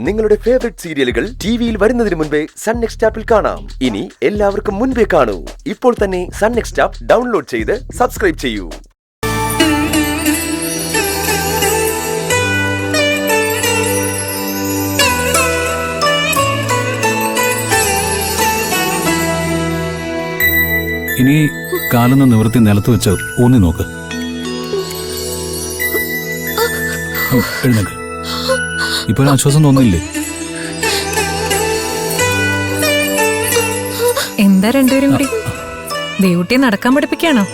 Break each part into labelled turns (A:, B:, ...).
A: നിങ്ങളുടെ ഫേവറേറ്റ് സീരിയലുകൾ ടിവിയിൽ വരുന്നതിന് മുൻപേ സൺ നെക്സ്റ്റ് ആപ്പിൽ കാണാം. ഇനി എല്ലാവർക്കും മുൻപേ കാണൂ. ഇപ്പോൾ തന്നെ സൺ നെക്സ്റ്റ് ആപ്പ് ഡൗൺലോഡ് ചെയ്ത് സബ്സ്ക്രൈബ് ചെയ്യൂ.
B: ഇനി കാലൊന്ന് നിവർത്തി നിലത്ത് വെച്ച് ഊന്നി നോക്ക്. എഴുന്നേക്ക്. ഇപ്പൊ ഒരു ആശ്വാസം തോന്നില്ലേ?
C: എന്താ രണ്ടുപേരും കൂടി ദേവുട്ടിയെ നടക്കാൻ പഠിപ്പിക്കാണോ?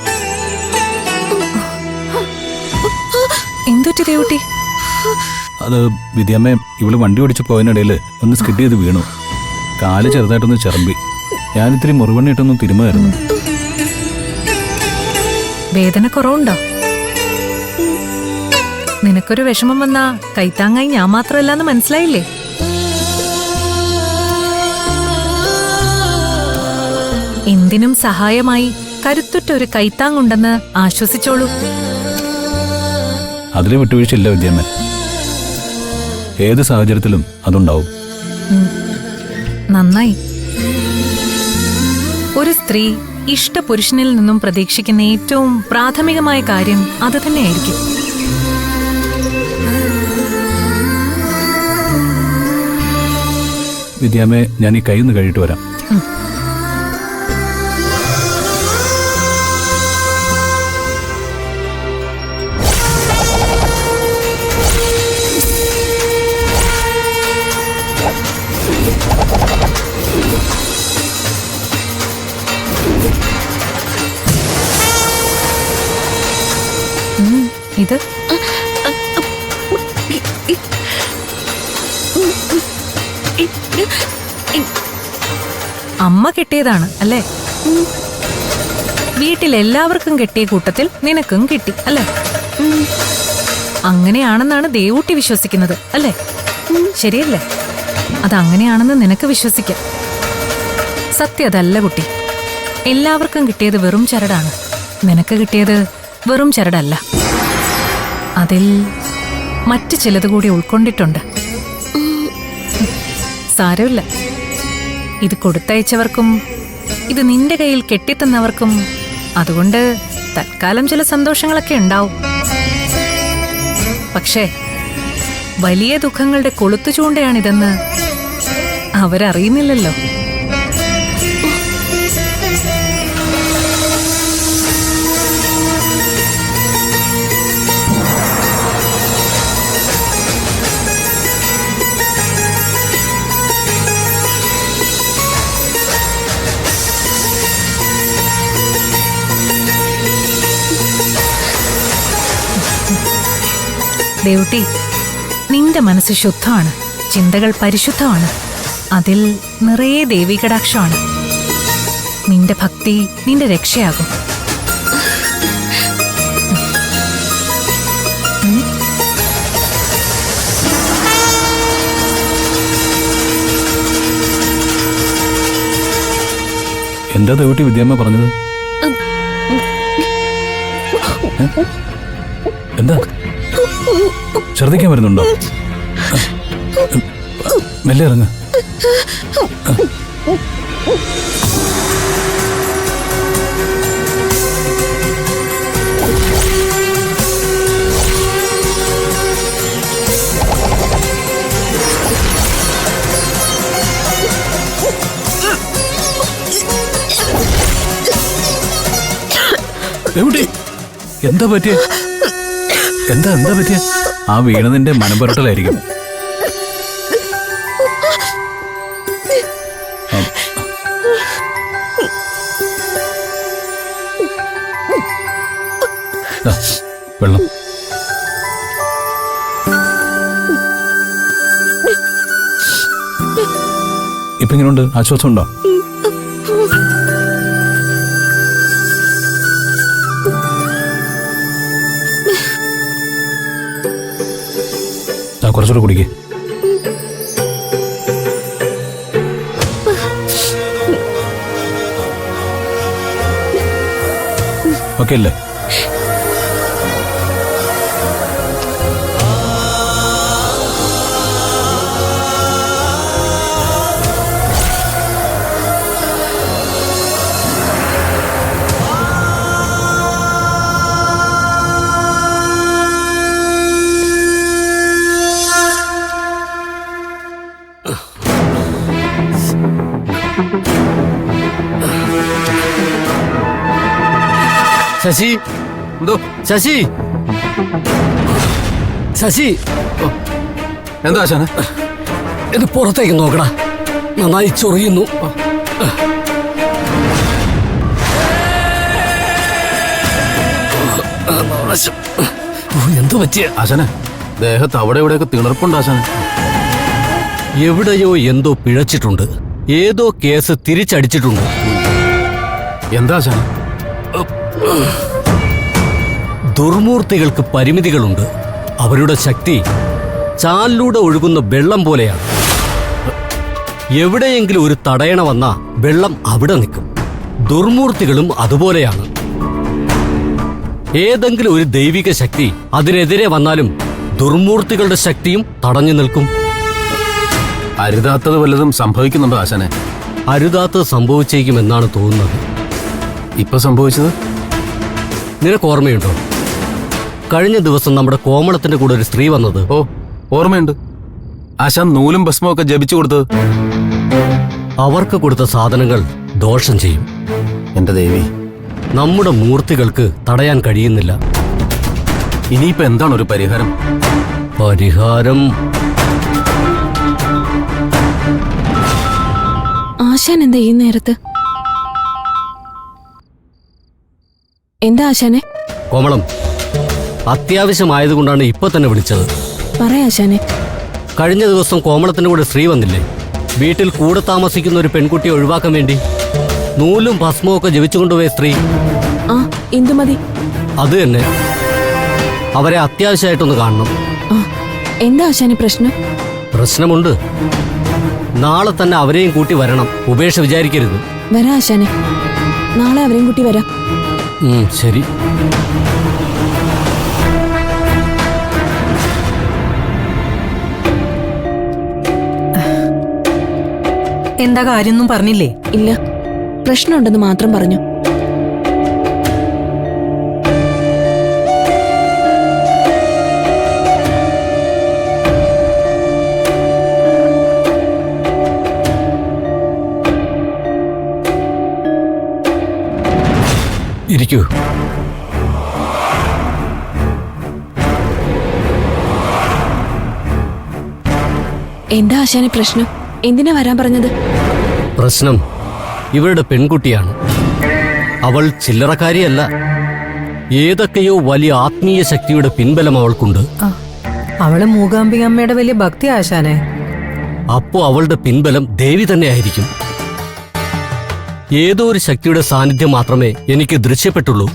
C: എന്തുറ്റി ദേവുട്ടി?
B: അത് വിദ്യാമ്മ ഇവള് വണ്ടി ഓടിച്ച് പോയതിനിടയിൽ ഒന്ന് സ്കിഡ് ചെയ്ത് വീണു. കാല് ചെറുതായിട്ടൊന്ന് ചെറമ്പി. ഞാനിത്തിരി മുറിവെണ്ണിട്ടൊന്നും തിരുമായിരുന്നു.
C: വേദന കുറവുണ്ടോ? നിനക്കൊരു വിഷമം വന്നാ കൈത്താങ്ങായി ഞാൻ മാത്രമല്ലെന്ന് മനസ്സിലായില്ലേ? എന്തിനും സഹായമായി കരുത്തുറ്റ ഒരു കൈത്താങ്ങുണ്ടെന്ന് ആശ്വസിച്ചോളൂ.
B: അതിലെ വിട്ടുവീഴ്ചയില്ല വിദ്യാമ്മ. ഏത് സാഹചര്യത്തിലും അതുണ്ടാവും.
C: നന്നായി. ഒരു സ്ത്രീ ഇഷ്ടപുരുഷനിൽ നിന്നും പ്രതീക്ഷിക്കുന്ന ഏറ്റവും പ്രാഥമികമായ കാര്യം അത് തന്നെയായിരിക്കും.
B: വിദ്യാമ്മേ, ഞാൻ ഈ കൈ ഒന്ന് കഴിയിട്ട് വരാം.
C: ഇത് അമ്മ കെട്ടിയതാണ് അല്ലേ? വീട്ടിലെല്ലാവർക്കും കെട്ടിയ കൂട്ടത്തിൽ നിനക്കും കിട്ടി അല്ലേ? അങ്ങനെയാണെന്നാണ് ദേവൂട്ടി വിശ്വസിക്കുന്നത് അല്ലേ? ശരിയല്ലേ? അതങ്ങനെയാണെന്ന് നിനക്ക് വിശ്വസിക്കാം. സത്യം അതല്ല കുട്ടി. എല്ലാവർക്കും കിട്ടിയത് വെറും ചരടാണ്. നിനക്ക് കിട്ടിയത് വെറും ചരടല്ല. അതിൽ മറ്റു ചിലത് കൂടി ഉൾക്കൊണ്ടിട്ടുണ്ട്. സാരമില്ല. ഇത് കൊടുത്തയച്ചവർക്കും ഇത് നിന്റെ കയ്യിൽ കെട്ടിത്തന്നവർക്കും അതുകൊണ്ട് തൽക്കാലം ചില സന്തോഷങ്ങളൊക്കെ ഉണ്ടാവും. പക്ഷേ വലിയ ദുഃഖങ്ങളുടെ കൊളുത്തു ചൂണ്ടയാണിതെന്ന് അവരറിയുന്നില്ലല്ലോ. ദേവുട്ടി, നിന്റെ മനസ്സ് ശുദ്ധമാണ്, ചിന്തകൾ പരിശുദ്ധമാണ്, അതിൽ നിറയെ ദേവീകടാക്ഷമാണ്. നിന്റെ ഭക്തി നിന്റെ രക്ഷയാകും.
B: എന്താ ദേവൂട്ടി വിദ്യാമ്മ പറഞ്ഞത്? എന്താ ഛർദിക്കാൻ വരുന്നുണ്ടോ? മെല്ലെ ഇറങ്ങ. ദേവൂട്ടി, എന്താ പറ്റിയ? എന്താ പറ്റിയ? ആ വീണതിന്റെ മനംപുരട്ടലായിരിക്കും. വെള്ളം. ഇപ്പൊ ഇങ്ങനെയുണ്ട്? ആശ്വാസം ഉണ്ടോ? കുറച്ചുകൂടെ കുടിക്കേ. ഓക്കെ അല്ലേ?
D: ശശി,
E: എന്തോ
D: ശശി, ശശി,
E: എന്താ ആശാനെ?
D: ഇത് പുറത്തേക്ക് നോക്കടാ, നന്നായി ചൊറിയുന്നു. എന്തു പറ്റിയ
E: ആശാനെ, ദേഹത്ത് അവിടെ ഇവിടെയൊക്കെ തിണർപ്പുണ്ട് ആശാനെ.
D: എവിടെയോ എന്തോ പിഴച്ചിട്ടുണ്ട്. ഏതോ കേസ് തിരിച്ചടിച്ചിട്ടുണ്ട്.
E: എന്താ ആശാനെ?
D: ദുർമൂർത്തികൾക്ക് പരിമിതികളുണ്ട്. അവരുടെ ശക്തി ചാലിലൂടെ ഒഴുകുന്ന വെള്ളം പോലെയാണ്. എവിടെയെങ്കിലും ഒരു തടയണ വന്നാ വെള്ളം അവിടെ നിൽക്കും. ദുർമൂർത്തികളും അതുപോലെയാണ്. ഏതെങ്കിലും ഒരു ദൈവിക ശക്തി അതിനെതിരെ വന്നാലും ദുർമൂർത്തികളുടെ ശക്തിയും തടഞ്ഞു നിൽക്കും.
E: അരുതാത്തത് വല്ലതും സംഭവിക്കുന്നുണ്ടോ ആശാനെ?
D: അരുതാത്തത് സംഭവിച്ചേക്കുമെന്നാണ് തോന്നുന്നത്.
E: ഇപ്പൊ സംഭവിച്ചത്
D: നിനക്ക് ഓർമ്മയുണ്ടോ? കഴിഞ്ഞ ദിവസം നമ്മുടെ കോമളത്തിന്റെ കൂടെ ഒരു സ്ത്രീ വന്നത്.
E: ഓ, ഓർമ്മയുണ്ട്. ആശാൻ നൂലും ഭസ്മവും ഒക്കെ ജപിച്ചു കൊടുത്തത്.
D: അവർക്ക് കൊടുത്ത സാധനങ്ങൾ ദോഷം ചെയ്യും.
E: എന്റെ ദേവി,
D: നമ്മുടെ മൂർത്തികൾക്ക് തടയാൻ കഴിയുന്നില്ല.
E: ഇനിയിപ്പോ എന്താണ് ഒരു പരിഹാരം?
D: പരിഹാരം
F: ആശാൻ എന്താ ഈ നേരത്ത്? എന്താ ആശാനെ?
D: കോമളം, അത്യാവശ്യമായതുകൊണ്ടാണ് ഇപ്പൊ തന്നെ വിളിച്ചത്.
F: പറയാ ആശാനെ.
D: കഴിഞ്ഞ ദിവസം കോമളത്തിന്റെ കൂടെ സ്ത്രീ വന്നില്ലേ? വീട്ടിൽ കൂടെ താമസിക്കുന്ന ഒരു പെൺകുട്ടിയെ ഒഴിവാക്കാൻ വേണ്ടി നൂലും ഭസ്മവും ഒക്കെ ജപിച്ചുകൊണ്ടുപോയ സ്ത്രീ.
F: ആ, ഇന്ദുമതി.
D: അത് തന്നെ. അവരെ അത്യാവശ്യമായിട്ടൊന്ന് കാണണം.
F: ആ, എന്താ ആശാനെ പ്രശ്നം?
D: പ്രശ്നമുണ്ട്. നാളെ തന്നെ അവരെയും കൂട്ടി വരണം. ഉപേക്ഷ വിചാരിക്കരുത്.
F: വരാ ആശാനെ, നാളെ അവരെയും കൂട്ടി വരാം.
D: ശരി.
C: എന്താ കാര്യമൊന്നും പറഞ്ഞില്ലേ?
F: ഇല്ല, പ്രശ്നമുണ്ടെന്ന് മാത്രം പറഞ്ഞു.
D: ഇരിക്കൂ.
F: എന്താ ആശാനെ പ്രശ്നം? എന്തിനാ വരാൻ പറഞ്ഞത്?
D: പ്രശ്നം ഇവരുടെ പെൺകുട്ടിയാണ്. അവൾ ചില്ലറക്കാരിയല്ല. ഏതൊക്കെയോ വലിയ ആത്മീയ ശക്തിയുടെ പിൻബലം അവൾക്കുണ്ട്.
C: അവള് മൂകാംബികമ്മയുടെ വലിയ ഭക്തി ആശാനെ.
D: അപ്പോ അവളുടെ പിൻബലം ദേവി തന്നെയായിരിക്കും. ഏതോ ഒരു ശക്തിയുടെ സാന്നിധ്യം മാത്രമേ എനിക്ക് ദൃശ്യപ്പെട്ടുള്ളൂ.